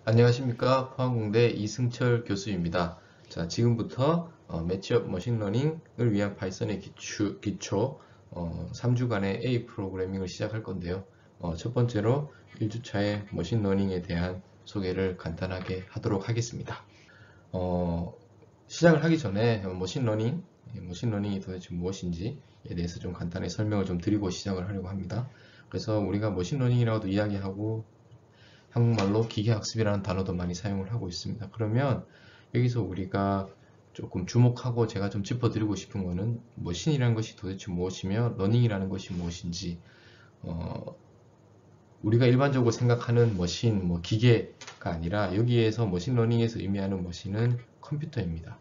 안녕하십니까. 포항공대 이승철 교수입니다. 자, 지금부터 매치업 머신러닝을 위한 파이썬의 기초 3주간의 A 프로그래밍을 시작할 건데요. 첫 번째로 1주차의 머신러닝에 대한 소개를 간단하게 하도록 하겠습니다. 시작을 하기 전에 머신러닝이 도대체 무엇인지에 대해서 좀 간단히 설명을 좀 드리고 시작을 하려고 합니다. 그래서 우리가 머신러닝이라고도 이야기하고 한국말로 기계학습이라는 단어도 많이 사용을 하고 있습니다. 그러면 여기서 우리가 조금 주목하고 제가 좀 짚어드리고 싶은 거는 머신이라는 것이 도대체 무엇이며 러닝이라는 것이 무엇인지, 우리가 일반적으로 생각하는 머신, 기계가 아니라 여기에서 머신러닝에서 의미하는 머신은 컴퓨터입니다.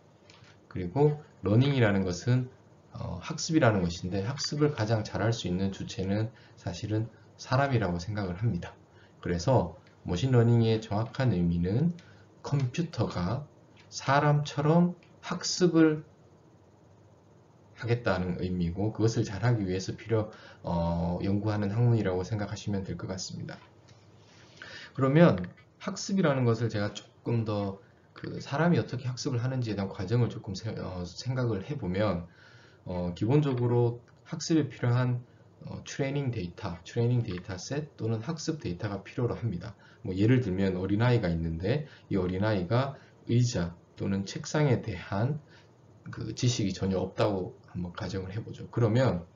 그리고 러닝이라는 것은 학습이라는 것인데, 학습을 가장 잘할 수 있는 주체는 사실은 사람이라고 생각을 합니다. 그래서 머신러닝의 정확한 의미는 컴퓨터가 사람처럼 학습을 하겠다는 의미고, 그것을 잘하기 위해서 연구하는 학문이라고 생각하시면 될 것 같습니다. 그러면 학습이라는 것을 제가 조금 더 사람이 어떻게 학습을 하는지에 대한 과정을 조금 생각을 해보면, 기본적으로 학습에 필요한 트레이닝 데이터셋 또는 학습 데이터가 필요로 합니다. 예를 들면 어린아이가 있는데, 이 어린아이가 의자 또는 책상에 대한 지식이 전혀 없다고 한번 가정을 해보죠. 그러면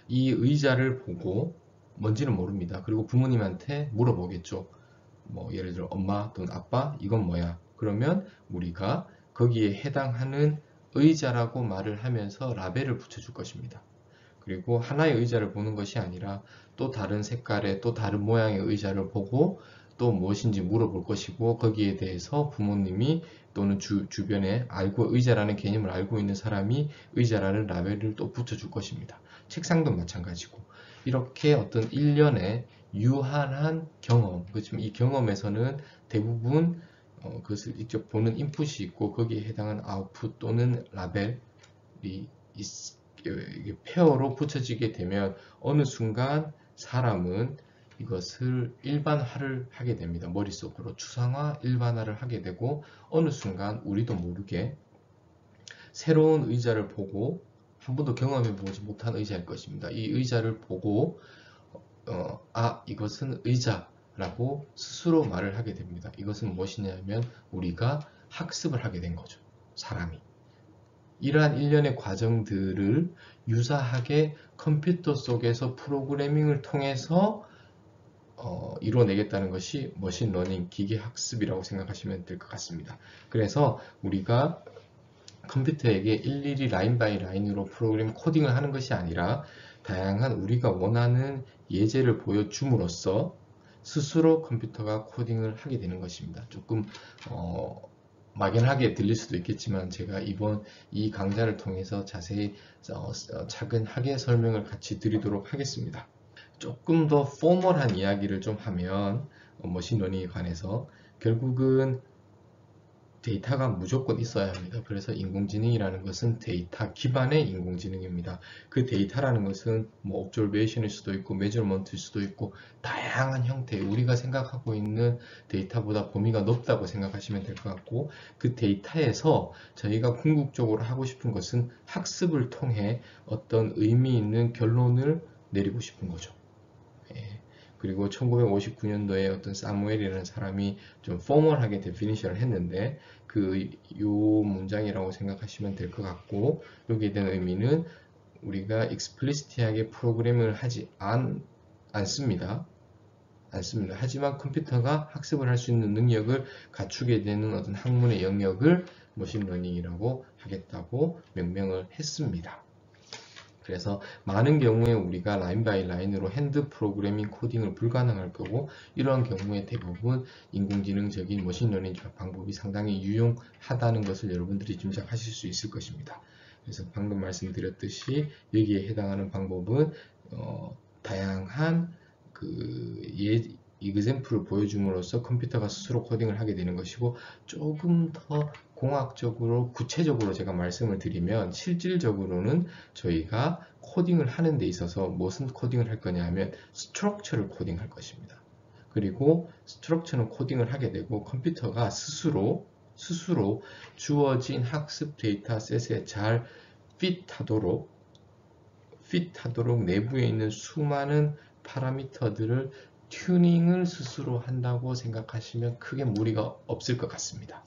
이 의자를 보고 뭔지는 모릅니다. 그리고 부모님한테 물어보겠죠. 예를 들어 엄마 또는 아빠, 이건 뭐야? 그러면 우리가 거기에 해당하는 의자라고 말을 하면서 라벨을 붙여줄 것입니다. 그리고 하나의 의자를 보는 것이 아니라 또 다른 색깔의 또 다른 모양의 의자를 보고 또 무엇인지 물어볼 것이고, 거기에 대해서 부모님이 또는 주변에 의자라는 개념을 알고 있는 사람이 의자라는 라벨을 또 붙여줄 것입니다. 책상도 마찬가지고, 이렇게 어떤 일련의 유한한 경험, 그렇지만 이 경험에서는 대부분 그것을 직접 보는 인풋이 있고, 거기에 해당하는 아웃풋 또는 라벨이 페어로 붙여지게 되면 어느 순간 사람은 이것을 일반화를 하게 됩니다. 머릿속으로 추상화, 일반화를 하게 되고, 어느 순간 우리도 모르게 새로운 의자를 보고, 한 번도 경험해보지 못한 의자일 것입니다. 이 의자를 보고 이것은 의자라고 스스로 말을 하게 됩니다. 이것은 무엇이냐면 우리가 학습을 하게 된 거죠. 사람이. 이러한 일련의 과정들을 유사하게 컴퓨터 속에서 프로그래밍을 통해서 이루어내겠다는 것이 머신러닝, 기계학습이라고 생각하시면 될 것 같습니다. 그래서 우리가 컴퓨터에게 일일이 라인 바이 라인으로 프로그램 코딩을 하는 것이 아니라 다양한 우리가 원하는 예제를 보여줌으로써 스스로 컴퓨터가 코딩을 하게 되는 것입니다. 조금 막연하게 들릴 수도 있겠지만, 제가 이번 이 강좌를 통해서 자세히 차근하게 설명을 같이 드리도록 하겠습니다. 조금 더 포멀한 이야기를 좀 하면, 머신러닝에 관해서 결국은 데이터가 무조건 있어야 합니다. 그래서 인공지능이라는 것은 데이터 기반의 인공지능입니다. 그 데이터라는 것은 옵저베이션일 수도 있고 메저먼트일 수도 있고 다양한 형태, 우리가 생각하고 있는 데이터보다 범위가 넓다고 생각하시면 될 것 같고, 그 데이터에서 저희가 궁극적으로 하고 싶은 것은 학습을 통해 어떤 의미 있는 결론을 내리고 싶은 거죠. 그리고 1959년도에 어떤 사무엘이라는 사람이 좀 포멀하게 데피니션을 했는데, 요 문장이라고 생각하시면 될 것 같고, 여기에 대한 의미는 우리가 explicit하게 프로그램을 하지 않습니다. 하지만 컴퓨터가 학습을 할 수 있는 능력을 갖추게 되는 어떤 학문의 영역을 머신러닝이라고 하겠다고 명명을 했습니다. 그래서 많은 경우에 우리가 라인 바이 라인으로 핸드 프로그래밍 코딩을 불가능할 거고, 이러한 경우에 대부분 인공지능적인 머신러닝 방법이 상당히 유용하다는 것을 여러분들이 짐작하실 수 있을 것입니다. 그래서 방금 말씀드렸듯이 여기에 해당하는 방법은 다양한 이그젬플을 보여줌으로써 컴퓨터가 스스로 코딩을 하게 되는 것이고, 조금 더 공학적으로 구체적으로 제가 말씀을 드리면, 실질적으로는 저희가 코딩을 하는 데 있어서 무슨 코딩을 할 거냐 하면 스트럭처를 코딩할 것입니다. 그리고 스트럭처는 코딩을 하게 되고 컴퓨터가 스스로 주어진 학습 데이터셋에 잘 핏하도록 내부에 있는 수많은 파라미터들을 튜닝을 스스로 한다고 생각하시면 크게 무리가 없을 것 같습니다.